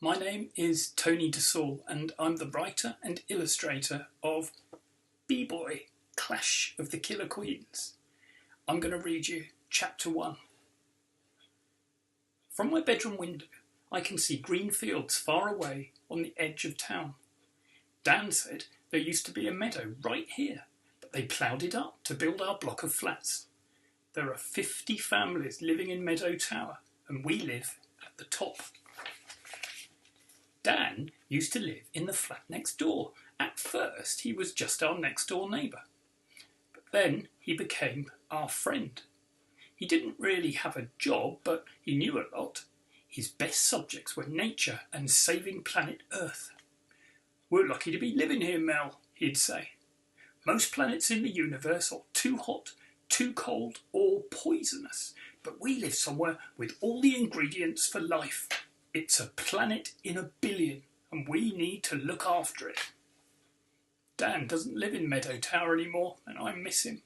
My name is Tony De Saulles and I'm the writer and illustrator of B-Boy, Clash of the Killer Queens. I'm going to read you chapter 1. From my bedroom window, I can see green fields far away on the edge of town. Dan said there used to be a meadow right here, but they ploughed it up to build our block of flats. There are 50 families living in Meadow Tower, and we live at the top. Dan used to live in the flat next door. At first, he was just our next door neighbour. But then he became our friend. He didn't really have a job, but he knew a lot. His best subjects were nature and saving planet Earth. "We're lucky to be living here, Mel," he'd say. "Most planets in the universe are too hot, too cold, or poisonous. But we live somewhere with all the ingredients for life. It's a planet in a billion, and we need to look after it." Dan doesn't live in Meadow Tower anymore, and I miss him.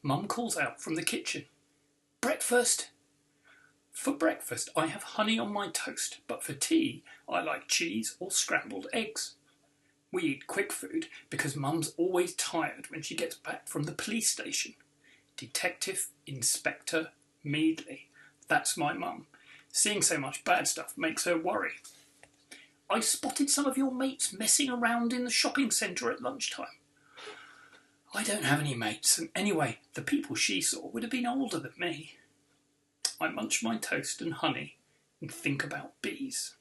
Mum calls out from the kitchen, "Breakfast!" For breakfast, I have honey on my toast, but for tea, I like cheese or scrambled eggs. We eat quick food because Mum's always tired when she gets back from the police station. Detective Inspector Meadley. That's my mum. Seeing so much bad stuff makes her worry. "I spotted some of your mates messing around in the shopping centre at lunchtime." I don't have any mates, and anyway, the people she saw would have been older than me. I munch my toast and honey and think about bees.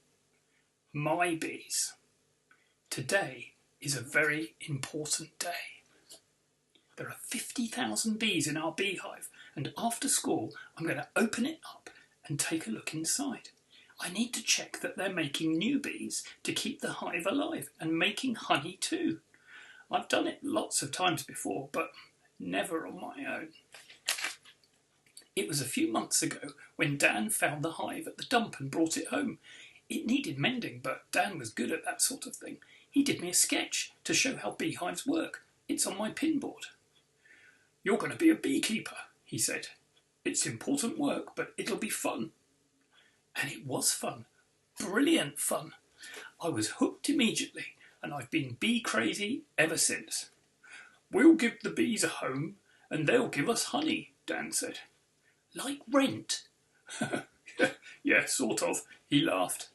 My bees. Today is a very important day. There are 50,000 bees in our beehive, and after school I'm going to open it up and take a look inside. I need to check that they're making new bees to keep the hive alive and making honey too. I've done it lots of times before, but never on my own. It was a few months ago when Dan found the hive at the dump and brought it home. It needed mending, but Dan was good at that sort of thing. He did me a sketch to show how beehives work. It's on my pinboard. "You're going to be a beekeeper," he said. "It's important work, but it'll be fun." And it was fun. Brilliant fun. I was hooked immediately, and I've been bee crazy ever since. "We'll give the bees a home, and they'll give us honey," Dan said. "Like rent?" "Yeah, sort of," he laughed.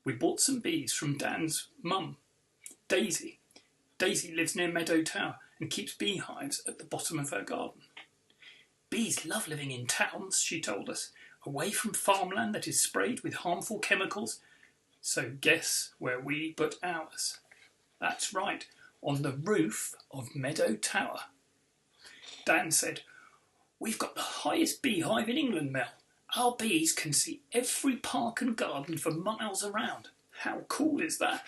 We bought some bees from Dan's mum, Daisy. Daisy lives near Meadow Tower and keeps beehives at the bottom of her garden. "Bees love living in towns," she told us, "away from farmland that is sprayed with harmful chemicals." So guess where we put ours? That's right, on the roof of Meadow Tower. Dan said, "We've got the highest beehive in England, Mel. Our bees can see every park and garden for miles around. How cool is that?"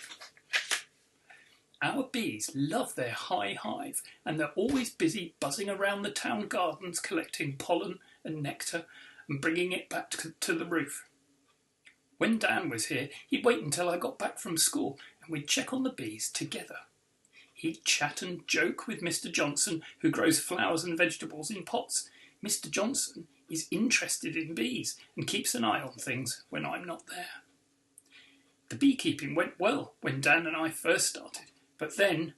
Our bees love their high hive, and they're always busy buzzing around the town gardens collecting pollen and nectar and bringing it back to the roof. When Dan was here, he'd wait until I got back from school and we'd check on the bees together. He'd chat and joke with Mr. Johnson, who grows flowers and vegetables in pots. Mr. Johnson is interested in bees and keeps an eye on things when I'm not there. The beekeeping went well when Dan and I first started. But then,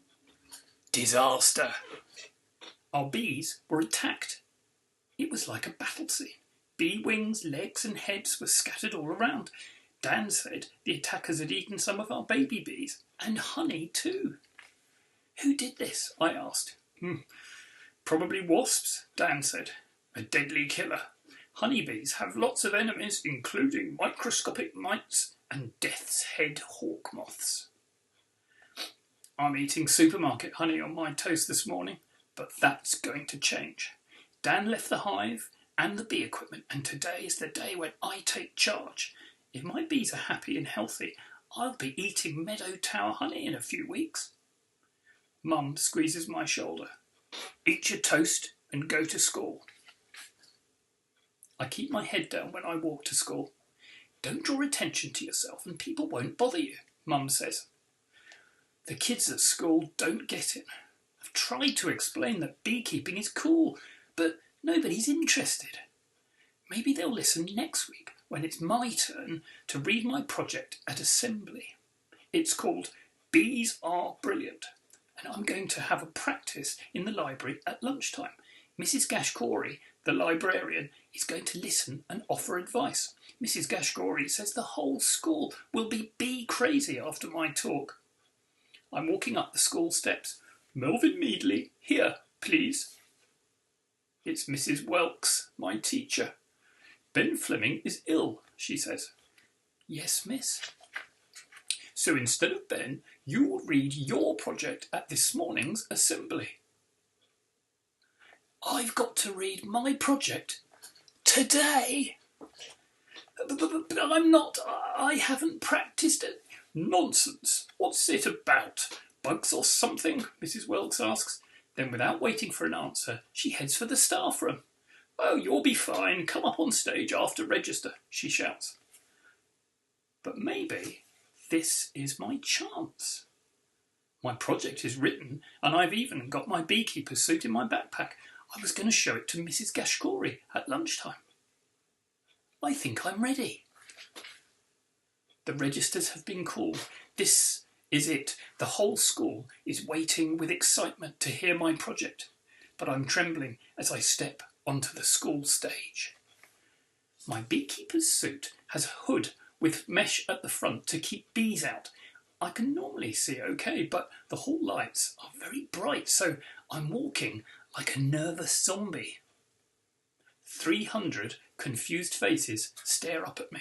disaster. Our bees were attacked. It was like a battle scene. Bee wings, legs and heads were scattered all around. Dan said the attackers had eaten some of our baby bees, and honey too. "Who did this?" I asked. "Probably wasps," Dan said. "A deadly killer. Honeybees have lots of enemies, including microscopic mites and death's head hawk moths." I'm eating supermarket honey on my toast this morning, but that's going to change. Dan left the hive and the bee equipment, and today is the day when I take charge. If my bees are happy and healthy, I'll be eating Meadow Tower honey in a few weeks. Mum squeezes my shoulder. "Eat your toast and go to school." I keep my head down when I walk to school. "Don't draw attention to yourself and people won't bother you," Mum says. The kids at school don't get it. I've tried to explain that beekeeping is cool, but nobody's interested. Maybe they'll listen next week when it's my turn to read my project at assembly. It's called Bees Are Brilliant, and I'm going to have a practice in the library at lunchtime. Mrs. Gashgori, the librarian, is going to listen and offer advice. Mrs. Gashgori says the whole school will be bee crazy after my talk. I'm walking up the school steps. Melvin Meadley, here, please. It's Mrs. Welks, my teacher. Ben Fleming is ill, she says. Yes, miss. So instead of Ben, you will read your project at this morning's assembly. I've got to read my project today? But I'm not. I haven't practised it. Nonsense. What's it about? Bugs or something? Mrs. Welks asks. Then, without waiting for an answer, she heads for the staff room. Oh, you'll be fine. Come up on stage after register, she shouts. But maybe this is my chance. My project is written, and I've even got my beekeeper's suit in my backpack. I was going to show it to Mrs. Gashgori at lunchtime. I think I'm ready. The registers have been called. This is it. The whole school is waiting with excitement to hear my project, but I'm trembling as I step onto the school stage. My beekeeper's suit has a hood with mesh at the front to keep bees out. I can normally see okay, but the hall lights are very bright, so I'm walking like a nervous zombie. 300 confused faces stare up at me.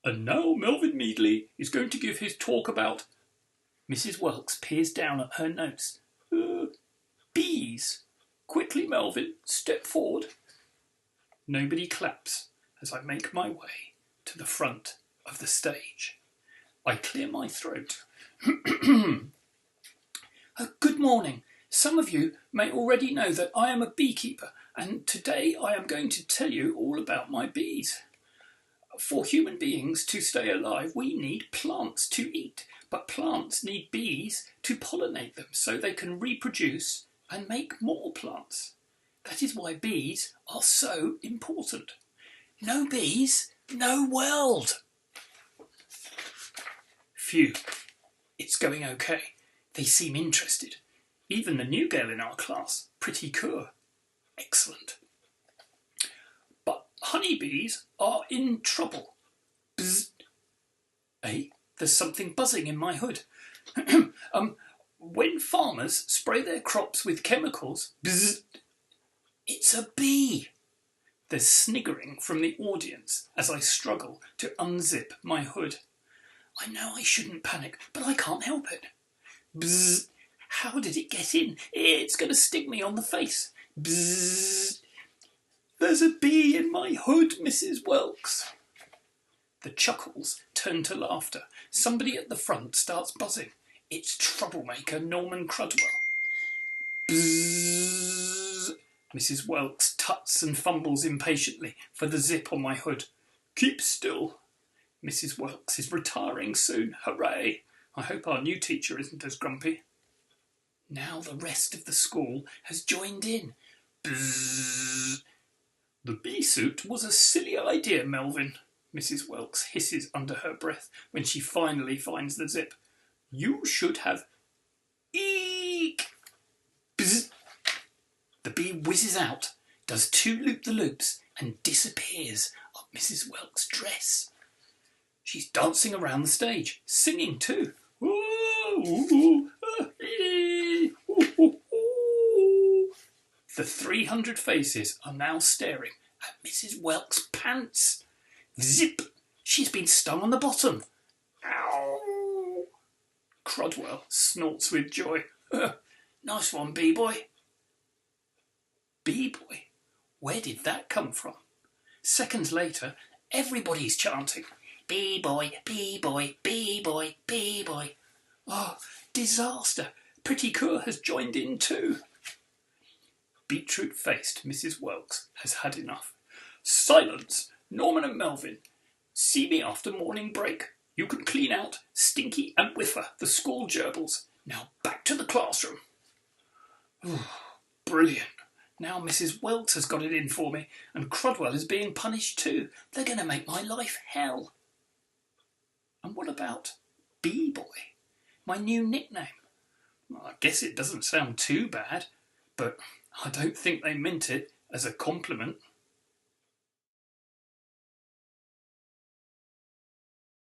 And now Melvin Meadley is going to give his talk about... Mrs. Welks peers down at her notes. Bees. Quickly, Melvin, step forward. Nobody claps as I make my way to the front of the stage. I clear my throat. Good morning. Some of you may already know that I am a beekeeper, and today I am going to tell you all about my bees. For human beings to stay alive, we need plants to eat, but plants need bees to pollinate them so they can reproduce and make more plants. That is why bees are so important. No bees, no world. Phew, it's going okay. They seem interested. Even the new girl in our class, pretty cool. Excellent. But honeybees are in trouble. Bzz. Eh? There's something buzzing in my hood. When farmers spray their crops with chemicals, bzz, it's a bee. There's sniggering from the audience as I struggle to unzip my hood. I know I shouldn't panic, but I can't help it. Bzz. How did it get in? It's going to sting me on the face. Bzzz. There's a bee in my hood, Mrs. Welks. The chuckles turn to laughter. Somebody at the front starts buzzing. It's troublemaker Norman Crudwell. Bzzz. Mrs. Welks tuts and fumbles impatiently for the zip on my hood. Keep still. Mrs. Welks is retiring soon. Hooray. I hope our new teacher isn't as grumpy. Now the rest of the school has joined in. Bzzz. The bee suit was a silly idea, Melvin, Mrs. Welks hisses under her breath when she finally finds the zip. You should have... Eek! Bzzz. The bee whizzes out, does 2 loop-the-loops and disappears up Mrs. Welks' dress. She's dancing around the stage, singing too. The 300 faces are now staring at Mrs. Welks' pants. Zip! She's been stung on the bottom. Ow! Crudwell snorts with joy. Nice one, bee-boy. Bee-boy? Where did that come from? Seconds later, everybody's chanting. Bee-boy, bee-boy, bee-boy, bee-boy. Oh, disaster. Pretty Cur has joined in too. Beetroot-faced Mrs. Welks has had enough. Silence! Norman and Melvin. See me after morning break. You can clean out Stinky and Whiffer, the school gerbils. Now back to the classroom. Brilliant. Now Mrs. Welts has got it in for me, and Crudwell is being punished too. They're going to make my life hell. And what about B-Boy, my new nickname? Well, I guess it doesn't sound too bad, but I don't think they meant it as a compliment.